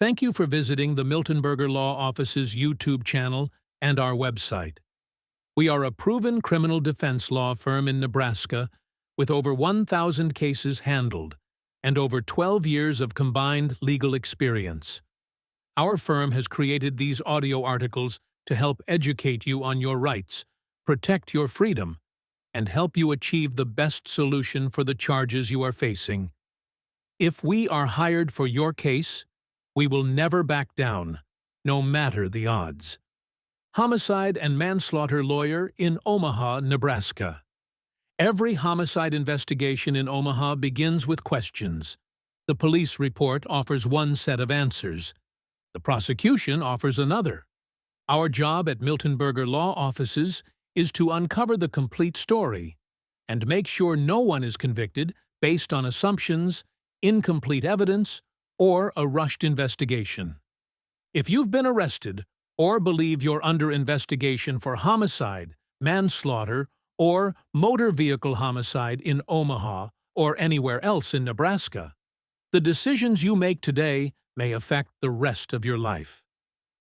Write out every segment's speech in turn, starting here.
Thank you for visiting the Miltenberger Law Offices YouTube channel and our website. We are a proven criminal defense law firm in Nebraska with over 1,000 cases handled and over 12 years of combined legal experience. Our firm has created these audio articles to help educate you on your rights, protect your freedom, and help you achieve the best solution for the charges you are facing. If we are hired for your case, we will never back down, no matter the odds. Homicide and Manslaughter Lawyer in Omaha, Nebraska. Every homicide investigation in Omaha begins with questions. The police report offers one set of answers. The prosecution offers another. Our job at Miltenberger Law Offices is to uncover the complete story and make sure no one is convicted based on assumptions, incomplete evidence, or a rushed investigation. If you've been arrested or believe you're under investigation for homicide, manslaughter, or motor vehicle homicide in Omaha or anywhere else in Nebraska, the decisions you make today may affect the rest of your life.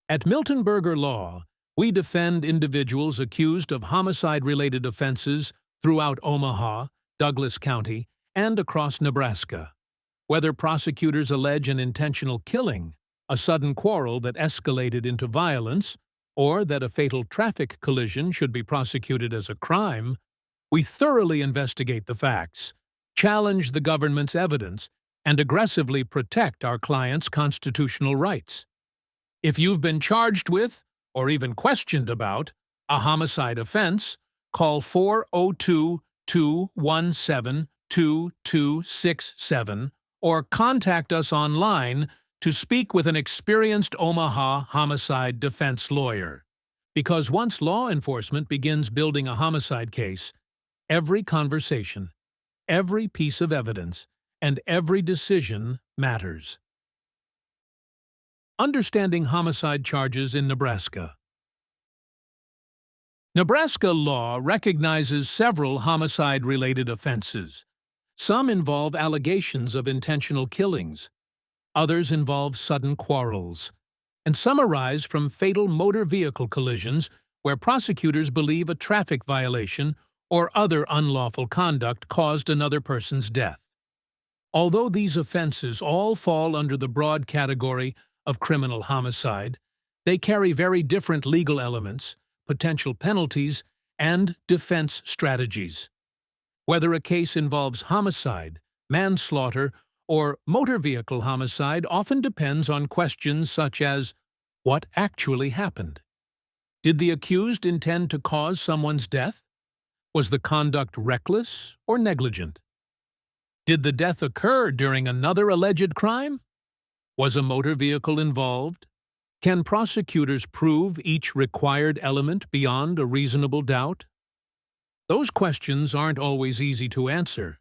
At Miltenberger Law, we defend individuals accused of homicide-related offenses throughout Omaha, Douglas County, and across Nebraska. Whether prosecutors allege an intentional killing, a sudden quarrel that escalated into violence, or that a fatal traffic collision should be prosecuted as a crime, we thoroughly investigate the facts, challenge the government's evidence, and aggressively protect our clients' constitutional rights. If you've been charged with, or even questioned about, a homicide offense, call 402-217-2267 or contact us online to speak with an experienced Omaha homicide defense lawyer. Because once law enforcement begins building a homicide case, every conversation, every piece of evidence, and every decision matters. Understanding homicide charges in Nebraska. Nebraska law recognizes several homicide-related offenses. Some involve allegations of intentional killings. Others involve sudden quarrels. And some arise from fatal motor vehicle collisions where prosecutors believe a traffic violation or other unlawful conduct caused another person's death. Although these offenses all fall under the broad category of criminal homicide, they carry very different legal elements, potential penalties, and defense strategies. Whether a case involves homicide, manslaughter, or motor vehicle homicide often depends on questions such as, what actually happened? Did the accused intend to cause someone's death? Was the conduct reckless or negligent? Did the death occur during another alleged crime? Was a motor vehicle involved? Can prosecutors prove each required element beyond a reasonable doubt? Those questions aren't always easy to answer.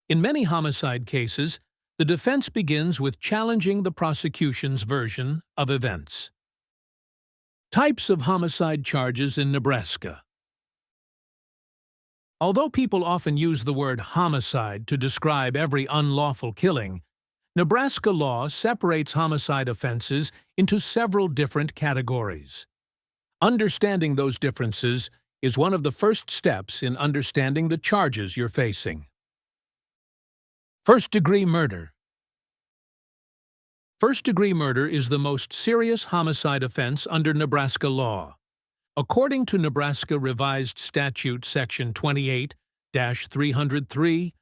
In many homicide cases, the defense begins with challenging the prosecution's version of events. Types of homicide charges in Nebraska. Although people often use the word homicide to describe every unlawful killing, Nebraska law separates homicide offenses into several different categories. Understanding those differences is one of the first steps in understanding the charges you're facing. First-degree murder. First-degree murder is the most serious homicide offense under Nebraska law. According to Nebraska Revised Statute Section 28-303,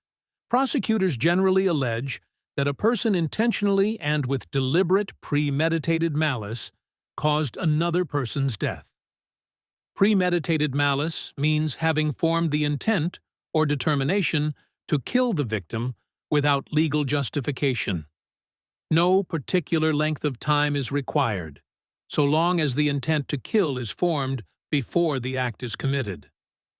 prosecutors generally allege that a person intentionally and with deliberate premeditated malice caused another person's death. Premeditated malice means having formed the intent or determination to kill the victim without legal justification. No particular length of time is required, so long as the intent to kill is formed before the act is committed.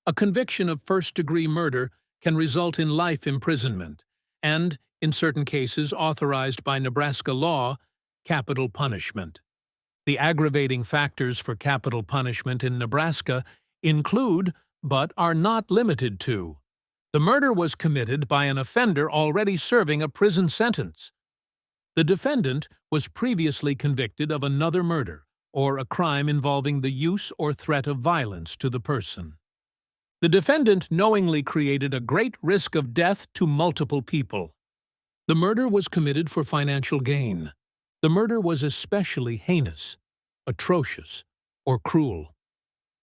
A conviction of first-degree murder can result in life imprisonment and, in certain cases authorized by Nebraska law, capital punishment. The aggravating factors for capital punishment in Nebraska include, but are not limited to, the murder was committed by an offender already serving a prison sentence. The defendant was previously convicted of another murder or a crime involving the use or threat of violence to the person. The defendant knowingly created a great risk of death to multiple people. The murder was committed for financial gain. The murder was especially heinous, atrocious, or cruel.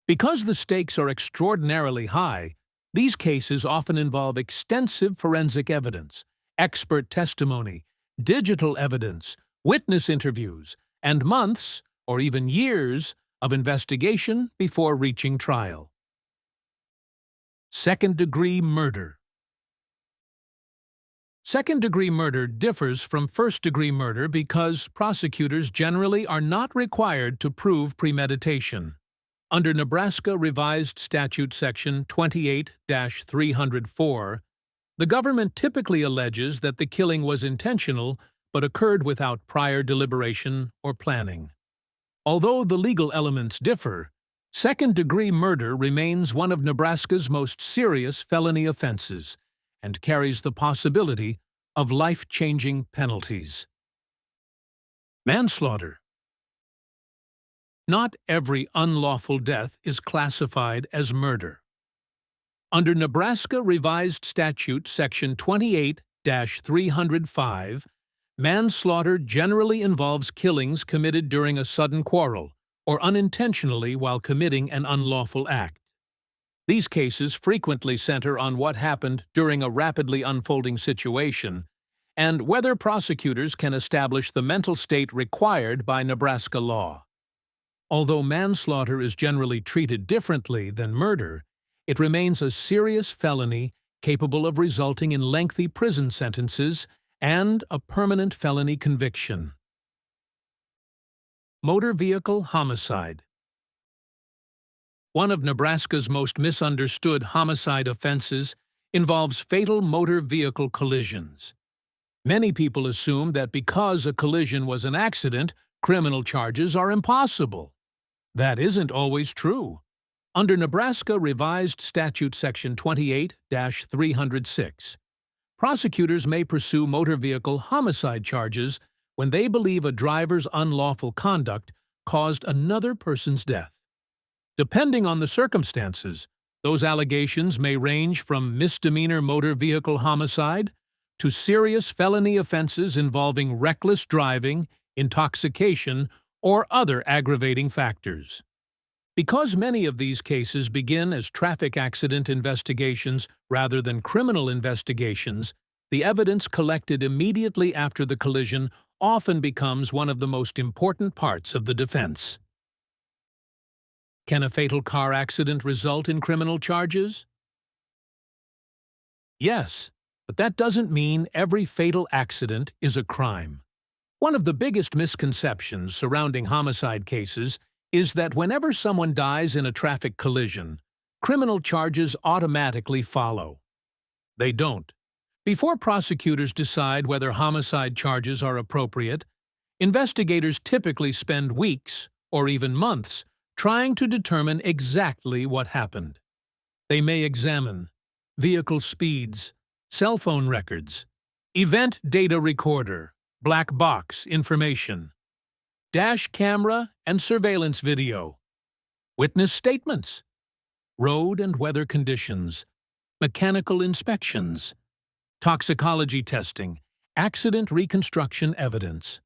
Because the stakes are extraordinarily high, these cases often involve extensive forensic evidence, expert testimony, digital evidence, witness interviews, and months, or even years, of investigation before reaching trial. Second-degree murder. Second-degree murder differs from first-degree murder because prosecutors generally are not required to prove premeditation. Under Nebraska Revised Statute Section 28-304, the government typically alleges that the killing was intentional but occurred without prior deliberation or planning. Although the legal elements differ, second-degree murder remains one of Nebraska's most serious felony offenses and carries the possibility of life-changing penalties. Manslaughter. Not every unlawful death is classified as murder. Under Nebraska Revised Statute Section 28-305, manslaughter generally involves killings committed during a sudden quarrel or unintentionally while committing an unlawful act. These cases frequently center on what happened during a rapidly unfolding situation and whether prosecutors can establish the mental state required by Nebraska law. Although manslaughter is generally treated differently than murder, it remains a serious felony capable of resulting in lengthy prison sentences and a permanent felony conviction. Motor vehicle homicide. One of Nebraska's most misunderstood homicide offenses involves fatal motor vehicle collisions. Many people assume that because a collision was an accident, criminal charges are impossible. That isn't always true. Under Nebraska Revised Statute Section 28-306, prosecutors may pursue motor vehicle homicide charges when they believe a driver's unlawful conduct caused another person's death. Depending on the circumstances, those allegations may range from misdemeanor motor vehicle homicide to serious felony offenses involving reckless driving, intoxication, or other aggravating factors. Because many of these cases begin as traffic accident investigations rather than criminal investigations, the evidence collected immediately after the collision often becomes one of the most important parts of the defense. Can a fatal car accident result in criminal charges? Yes, but that doesn't mean every fatal accident is a crime. One of the biggest misconceptions surrounding homicide cases is that whenever someone dies in a traffic collision, criminal charges automatically follow. They don't. Before prosecutors decide whether homicide charges are appropriate, investigators typically spend weeks or even months trying to determine exactly what happened. They may examine vehicle speeds, cell phone records, event data recorder, black box information, dash camera and surveillance video, witness statements, road and weather conditions, mechanical inspections, toxicology testing, accident reconstruction evidence.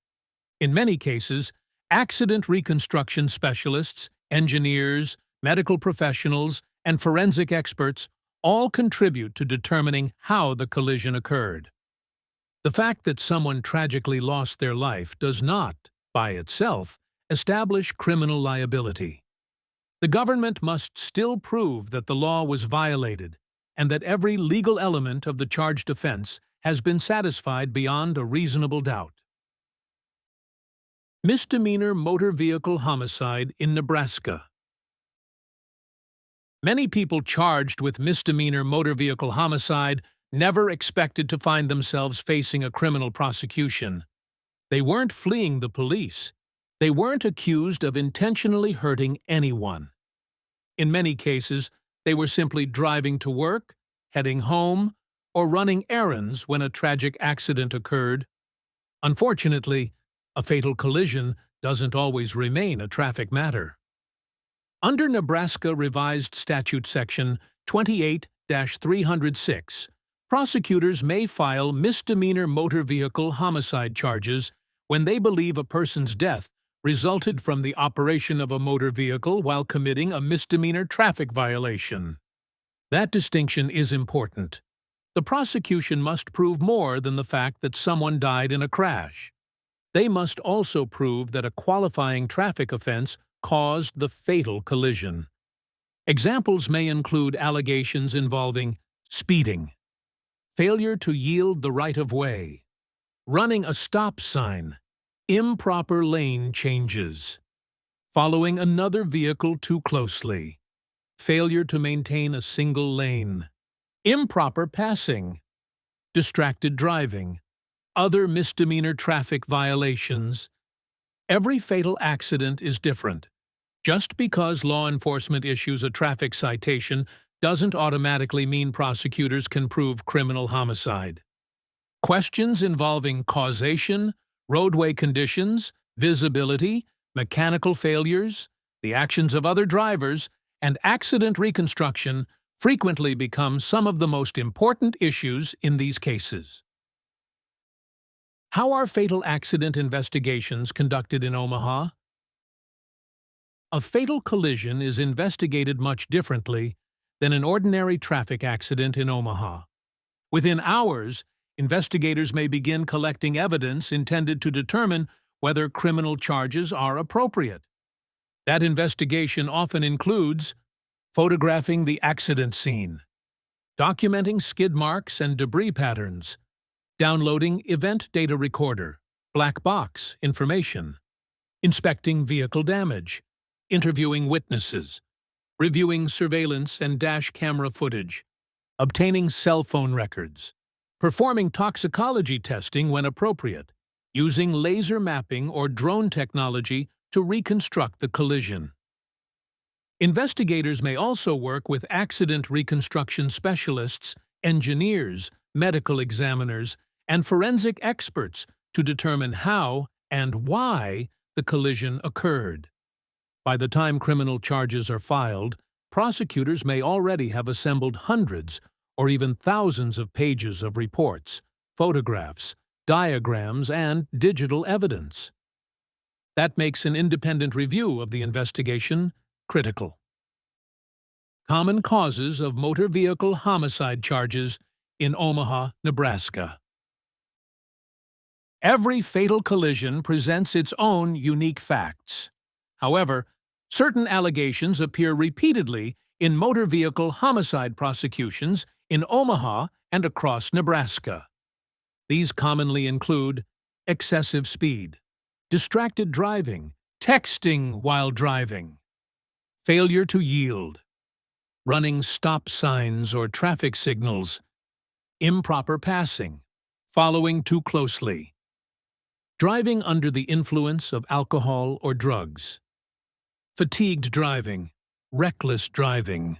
In many cases, accident reconstruction specialists, engineers, medical professionals, and forensic experts all contribute to determining how the collision occurred. The fact that someone tragically lost their life does not, by itself, establish criminal liability. The government must still prove that the law was violated and that every legal element of the charged offense has been satisfied beyond a reasonable doubt. Misdemeanor motor vehicle homicide in Nebraska. Many people charged with misdemeanor motor vehicle homicide never expected to find themselves facing a criminal prosecution. They weren't fleeing the police. They weren't accused of intentionally hurting anyone. In many cases, they were simply driving to work, heading home, or running errands when a tragic accident occurred. Unfortunately, a fatal collision doesn't always remain a traffic matter. Under Nebraska Revised Statute Section 28-306, prosecutors may file misdemeanor motor vehicle homicide charges when they believe a person's death resulted from the operation of a motor vehicle while committing a misdemeanor traffic violation. That distinction is important. The prosecution must prove more than the fact that someone died in a crash. They must also prove that a qualifying traffic offense caused the fatal collision. Examples may include allegations involving speeding, failure to yield the right-of-way, running a stop sign, improper lane changes, following another vehicle too closely, failure to maintain a single lane, improper passing, distracted driving, other misdemeanor traffic violations. Every fatal accident is different. Just because law enforcement issues a traffic citation doesn't automatically mean prosecutors can prove criminal homicide. Questions involving causation, roadway conditions, visibility, mechanical failures, the actions of other drivers, and accident reconstruction frequently become some of the most important issues in these cases. How are fatal accident investigations conducted in Omaha? A fatal collision is investigated much differently than an ordinary traffic accident in Omaha. Within hours, investigators may begin collecting evidence intended to determine whether criminal charges are appropriate. That investigation often includes photographing the accident scene, documenting skid marks and debris patterns, downloading event data recorder, black box information, inspecting vehicle damage, interviewing witnesses, reviewing surveillance and dash camera footage, obtaining cell phone records, performing toxicology testing when appropriate, using laser mapping or drone technology to reconstruct the collision. Investigators may also work with accident reconstruction specialists, engineers, medical examiners, and forensic experts to determine how and why the collision occurred. By the time criminal charges are filed, prosecutors may already have assembled hundreds or even thousands of pages of reports, photographs, diagrams, and digital evidence. That makes an independent review of the investigation critical. Common causes of motor vehicle homicide charges in Omaha, Nebraska. Every fatal collision presents its own unique facts. However, certain allegations appear repeatedly in motor vehicle homicide prosecutions in Omaha and across Nebraska. These commonly include excessive speed, distracted driving, texting while driving, failure to yield, running stop signs or traffic signals, improper passing, following too closely, driving under the influence of alcohol or drugs, fatigued driving, reckless driving,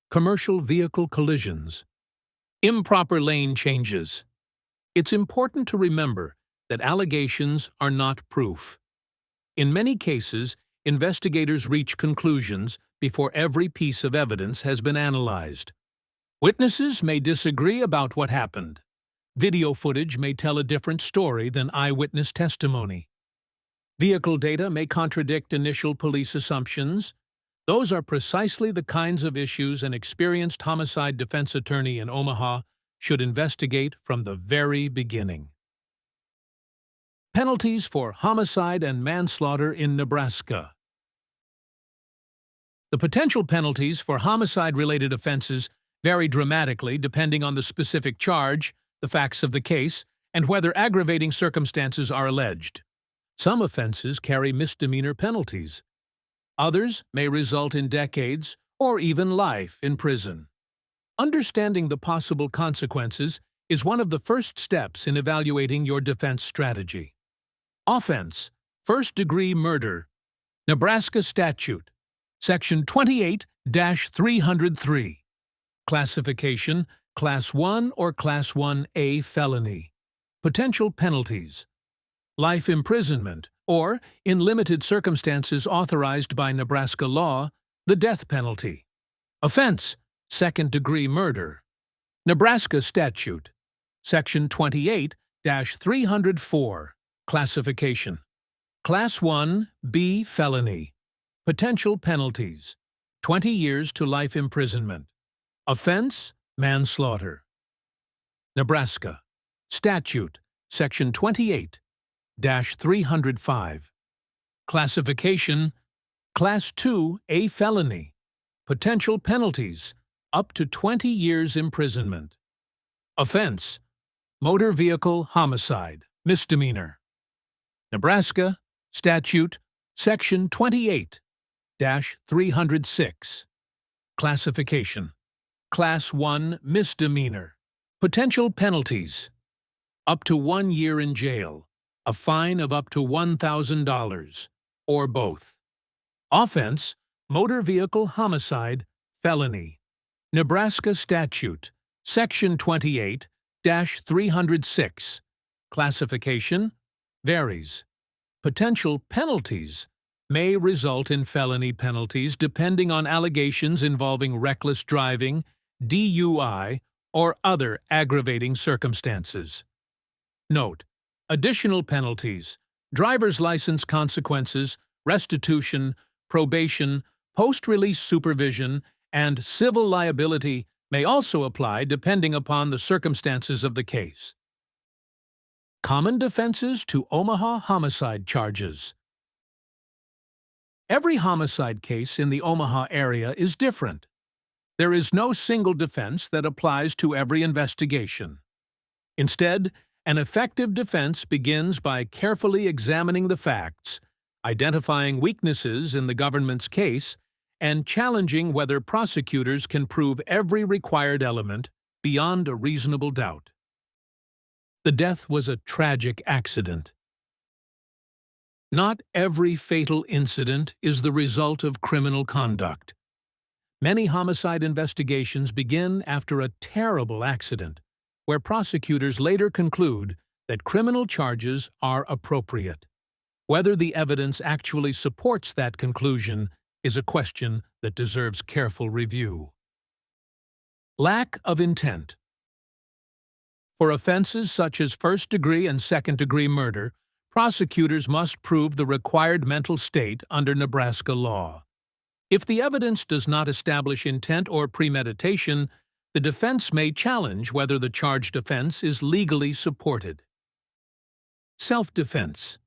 commercial vehicle collisions, improper lane changes. It's important to remember that allegations are not proof. In many cases, investigators reach conclusions before every piece of evidence has been analyzed. Witnesses may disagree about what happened. Video footage may tell a different story than eyewitness testimony. Vehicle data may contradict initial police assumptions. Those are precisely the kinds of issues an experienced homicide defense attorney in Omaha should investigate from the very beginning. Penalties for homicide and manslaughter in Nebraska. The potential penalties for homicide-related offenses vary dramatically depending on the specific charge, the facts of the case, and whether aggravating circumstances are alleged. Some offenses carry misdemeanor penalties. Others may result in decades or even life in prison. Understanding the possible consequences is one of the first steps in evaluating your defense strategy. Offense: first-degree murder. Nebraska Statute, Section 28-303. Classification: Class 1 or Class 1A felony. Potential penalties: life imprisonment, or, in limited circumstances authorized by Nebraska law, the death penalty. Offense: second-degree murder. Nebraska statute, Section 28-304. Classification: Class 1B felony. Potential penalties: 20 years to life imprisonment. Offense: manslaughter. Nebraska statute, Section 28-305. Classification: Class 2A felony. Potential penalties: up to 20 years imprisonment. Offense: motor vehicle homicide, misdemeanor. Nebraska statute, Section 28-306. Classification: Class 1 misdemeanor. Potential penalties: up to 1 year in jail, a fine of up to $1,000, or both. Offense: motor vehicle homicide, felony. Nebraska statute, Section 28-306. Classification varies. Potential penalties may result in felony penalties depending on allegations involving reckless driving, DUI, or other aggravating circumstances. Note: additional penalties, driver's license consequences, restitution, probation, post-release supervision, and civil liability may also apply depending upon the circumstances of the case. Common defenses to Omaha homicide charges. Every homicide case in the Omaha area is different. There is no single defense that applies to every investigation. Instead, an effective defense begins by carefully examining the facts, identifying weaknesses in the government's case, and challenging whether prosecutors can prove every required element beyond a reasonable doubt. The death was a tragic accident. Not every fatal incident is the result of criminal conduct. Many homicide investigations begin after a terrible accident, where prosecutors later conclude that criminal charges are appropriate. Whether the evidence actually supports that conclusion is a question that deserves careful review. Lack of intent. For offenses such as first-degree and second-degree murder, prosecutors must prove the required mental state under Nebraska law. If the evidence does not establish intent or premeditation, the defense may challenge whether the charged offense is legally supported. Self-defense.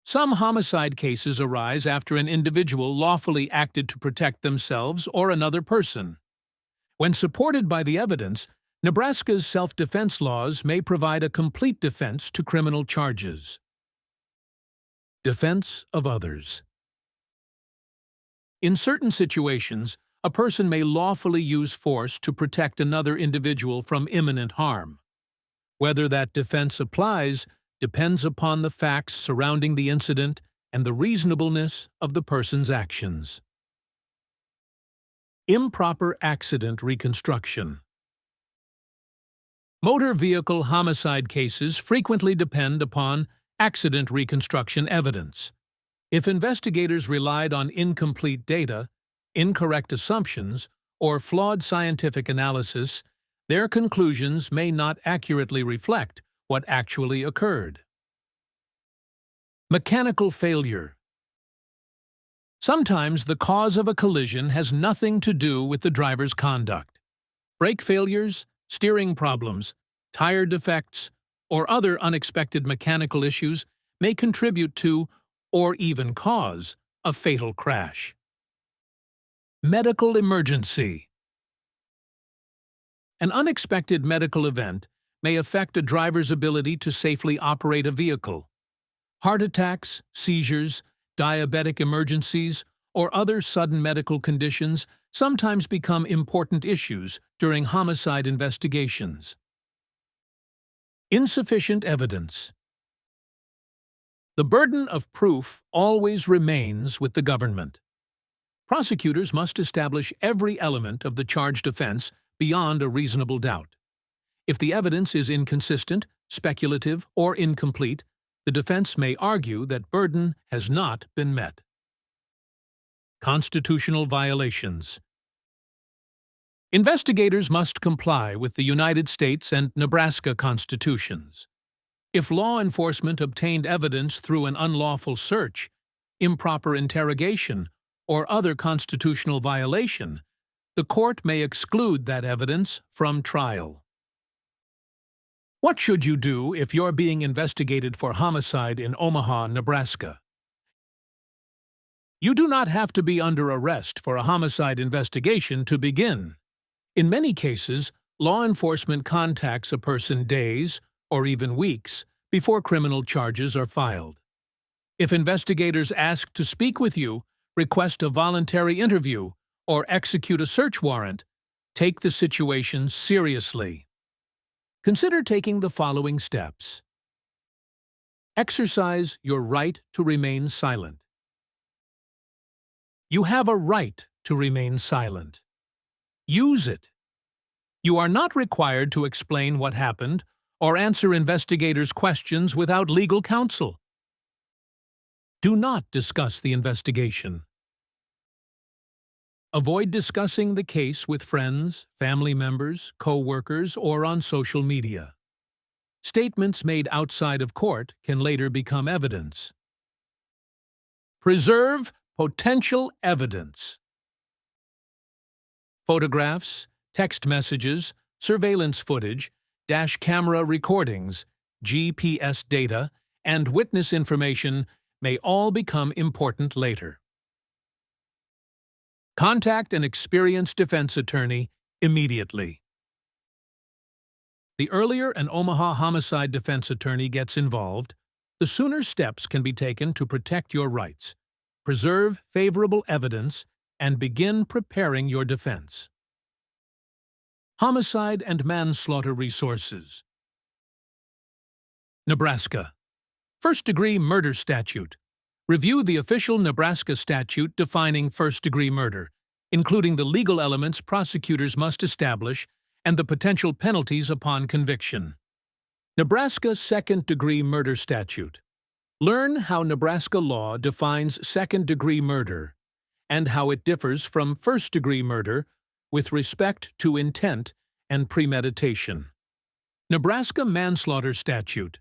Some homicide cases arise after an individual lawfully acted to protect themselves or another person. When supported by the evidence, Nebraska's self-defense laws may provide a complete defense to criminal charges. Defense of others. In certain situations, a person may lawfully use force to protect another individual from imminent harm. Whether that defense applies depends upon the facts surrounding the incident and the reasonableness of the person's actions. Improper accident reconstruction. Motor vehicle homicide cases frequently depend upon accident reconstruction evidence. If investigators relied on incomplete data, incorrect assumptions, or flawed scientific analysis, their conclusions may not accurately reflect what actually occurred. Mechanical failure. Sometimes the cause of a collision has nothing to do with the driver's conduct. Brake failures, steering problems, tire defects, or other unexpected mechanical issues may contribute to, or even cause, a fatal crash. Medical emergency. An unexpected medical event may affect a driver's ability to safely operate a vehicle. Heart attacks, seizures, diabetic emergencies, or other sudden medical conditions sometimes become important issues during homicide investigations. Insufficient evidence. The burden of proof always remains with the government. Prosecutors must establish every element of the charged offense beyond a reasonable doubt. If the evidence is inconsistent, speculative, or incomplete, the defense may argue that burden has not been met. Constitutional violations. Investigators must comply with the United States and Nebraska constitutions. If law enforcement obtained evidence through an unlawful search, improper interrogation, or other constitutional violation, the court may exclude that evidence from trial. What should you do if you're being investigated for homicide in Omaha, Nebraska? You do not have to be under arrest for a homicide investigation to begin. In many cases, law enforcement contacts a person days, or even weeks, before criminal charges are filed. If investigators ask to speak with you, request a voluntary interview, or execute a search warrant, take the situation seriously. Consider taking the following steps. Exercise your right to remain silent. You have a right to remain silent. Use it. You are not required to explain what happened or answer investigators' questions without legal counsel. Do not discuss the investigation. Avoid discussing the case with friends, family members, co-workers, or on social media. Statements made outside of court can later become evidence. Preserve potential evidence. Photographs, text messages, surveillance footage, dash camera recordings, GPS data, and witness information may all become important later. Contact an experienced defense attorney immediately. The earlier an Omaha homicide defense attorney gets involved, the sooner steps can be taken to protect your rights, preserve favorable evidence, and begin preparing your defense. Homicide and Manslaughter Resources. Nebraska. First-degree murder statute. Review the official Nebraska statute defining first-degree murder, including the legal elements prosecutors must establish and the potential penalties upon conviction. Nebraska second-degree murder statute. Learn how Nebraska law defines second-degree murder and how it differs from first-degree murder with respect to intent and premeditation. Nebraska manslaughter statute.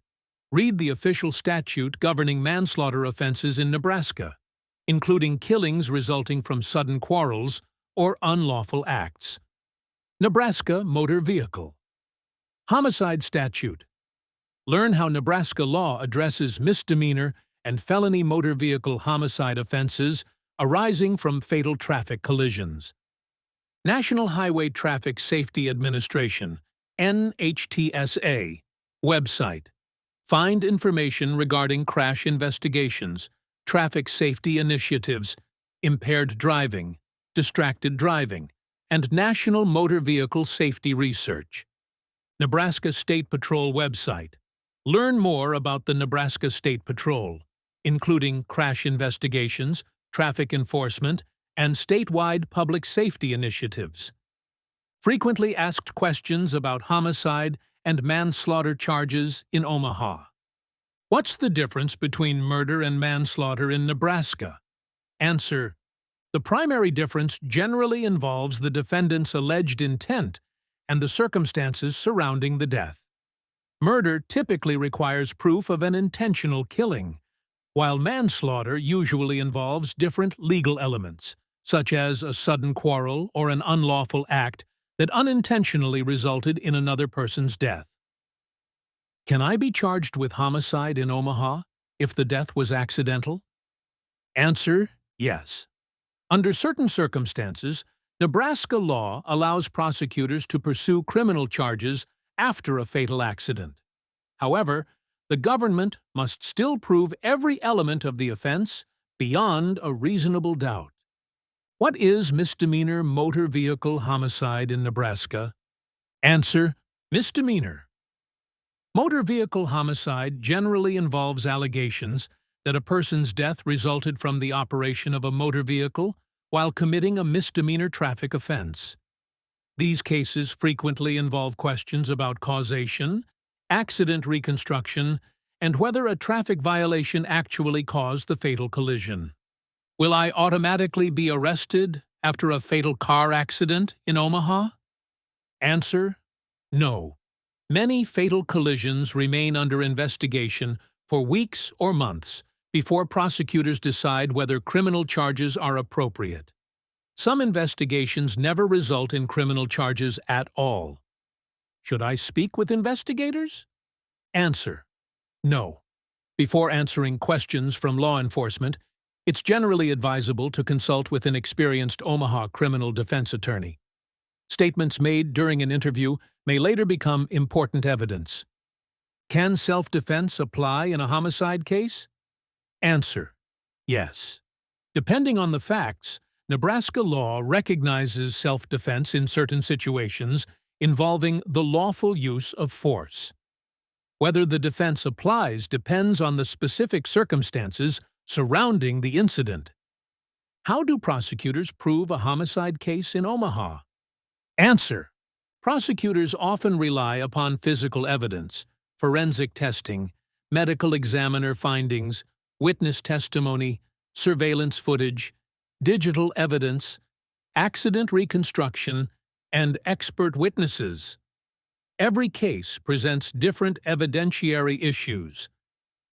Read the official statute governing manslaughter offenses in Nebraska, including killings resulting from sudden quarrels or unlawful acts. Nebraska motor vehicle. Homicide statute. Learn how Nebraska law addresses misdemeanor and felony motor vehicle homicide offenses arising from fatal traffic collisions. National Highway Traffic Safety Administration, NHTSA, website. Find information regarding crash investigations, traffic safety initiatives, impaired driving, distracted driving, and National Motor Vehicle Safety Research. Nebraska State Patrol website. Learn more about the Nebraska State Patrol, including crash investigations, traffic enforcement, and statewide public safety initiatives. Frequently asked questions about homicide and manslaughter charges in Omaha. What's the difference between murder and manslaughter in Nebraska? Answer: the primary difference generally involves the defendant's alleged intent and the circumstances surrounding the death. Murder typically requires proof of an intentional killing, while manslaughter usually involves different legal elements, such as a sudden quarrel or an unlawful act that unintentionally resulted in another person's death. Can I be charged with homicide in Omaha if the death was accidental? Answer: yes. Under certain circumstances, Nebraska law allows prosecutors to pursue criminal charges after a fatal accident. However, the government must still prove every element of the offense beyond a reasonable doubt. What is misdemeanor motor vehicle homicide in Nebraska? Answer: misdemeanor. Motor vehicle homicide generally involves allegations that a person's death resulted from the operation of a motor vehicle while committing a misdemeanor traffic offense. These cases frequently involve questions about causation, accident reconstruction, and whether a traffic violation actually caused the fatal collision. Will I automatically be arrested after a fatal car accident in Omaha? Answer: no. Many fatal collisions remain under investigation for weeks or months before prosecutors decide whether criminal charges are appropriate. Some investigations never result in criminal charges at all. Should I speak with investigators? Answer: no. Before answering questions from law enforcement, it's generally advisable to consult with an experienced Omaha criminal defense attorney. Statements made during an interview may later become important evidence. Can self-defense apply in a homicide case? Answer: yes. Depending on the facts, Nebraska law recognizes self-defense in certain situations involving the lawful use of force. Whether the defense applies depends on the specific circumstances surrounding the incident. How do prosecutors prove a homicide case in Omaha? Answer: prosecutors often rely upon physical evidence, forensic testing, medical examiner findings, witness testimony, surveillance footage, digital evidence, accident reconstruction, and expert witnesses. Every case presents different evidentiary issues.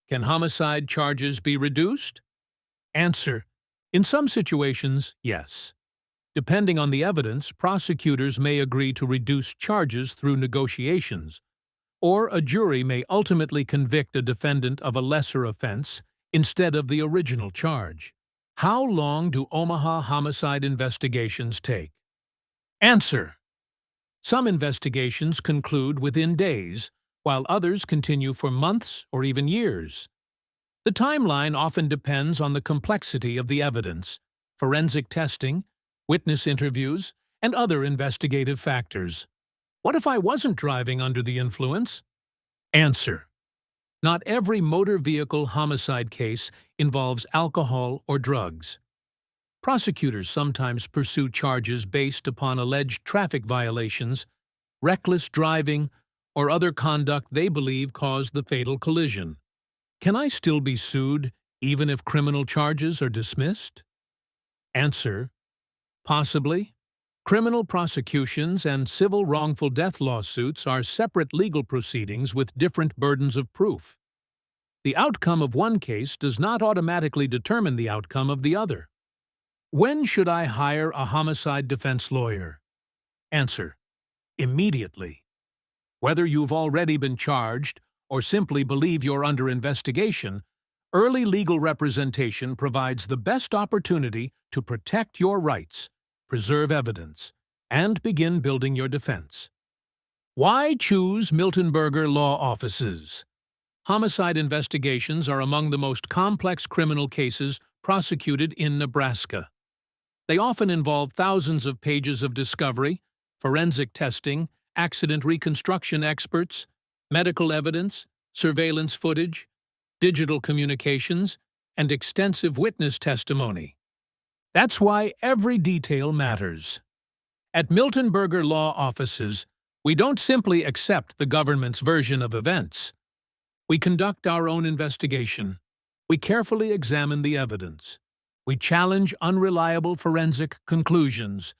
Can homicide charges be reduced? Answer: in some situations, yes. Depending on the evidence, prosecutors may agree to reduce charges through negotiations, or a jury may ultimately convict a defendant of a lesser offense instead of the original charge. How long do Omaha homicide investigations take? Answer: some investigations conclude within days, while others continue for months or even years. The timeline often depends on the complexity of the evidence, forensic testing, witness interviews, and other investigative factors. What if I wasn't driving under the influence? Answer: not every motor vehicle homicide case involves alcohol or drugs. Prosecutors sometimes pursue charges based upon alleged traffic violations, reckless driving, or other conduct they believe caused the fatal collision. Can I still be sued even if criminal charges are dismissed? Answer: possibly. Criminal prosecutions and civil wrongful death lawsuits are separate legal proceedings with different burdens of proof. The outcome of one case does not automatically determine the outcome of the other. When should I hire a homicide defense lawyer? Answer: immediately. Whether you've already been charged or simply believe you're under investigation, early legal representation provides the best opportunity to protect your rights, preserve evidence, and begin building your defense. Why choose Miltenberger Law Offices? Homicide investigations are among the most complex criminal cases prosecuted in Nebraska. They often involve thousands of pages of discovery, forensic testing, accident reconstruction experts, medical evidence, surveillance footage, digital communications, and extensive witness testimony. That's why every detail matters. At Miltenberger Law Offices, we don't simply accept the government's version of events. We conduct our own investigation. We carefully examine the evidence. We challenge unreliable forensic conclusions.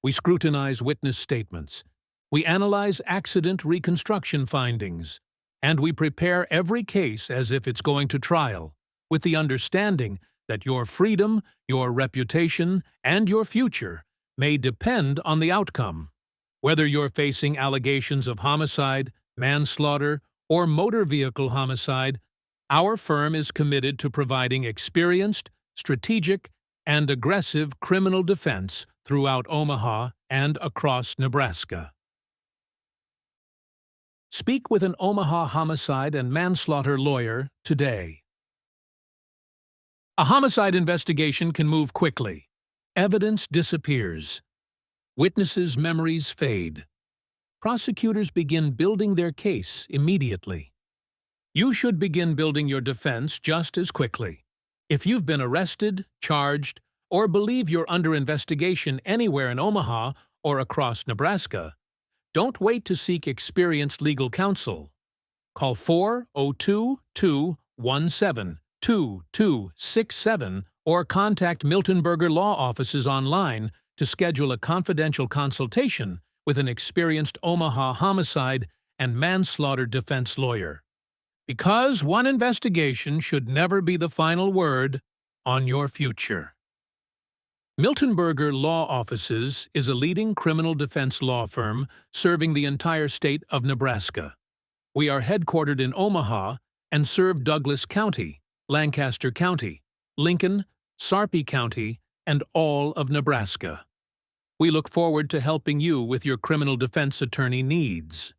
We scrutinize witness statements. We analyze accident reconstruction findings. And we prepare every case as if it's going to trial, with the understanding that your freedom, your reputation, and your future may depend on the outcome. Whether you're facing allegations of homicide, manslaughter, or motor vehicle homicide, our firm is committed to providing experienced, strategic, and aggressive criminal defense throughout Omaha and across Nebraska. Speak with an Omaha homicide and manslaughter lawyer today. A homicide investigation can move quickly. Evidence disappears. Witnesses' memories fade. Prosecutors begin building their case immediately. You should begin building your defense just as quickly. If you've been arrested, charged, or believe you're under investigation anywhere in Omaha or across Nebraska, don't wait to seek experienced legal counsel. Call 402-217-2267 or contact Miltenberger Law Offices online to schedule a confidential consultation with an experienced Omaha homicide and manslaughter defense lawyer. Because one investigation should never be the final word on your future. Miltenberger Law Offices is a leading criminal defense law firm serving the entire state of Nebraska. We are headquartered in Omaha and serve Douglas County, Lancaster County, Lincoln, Sarpy County, and all of Nebraska. We look forward to helping you with your criminal defense attorney needs.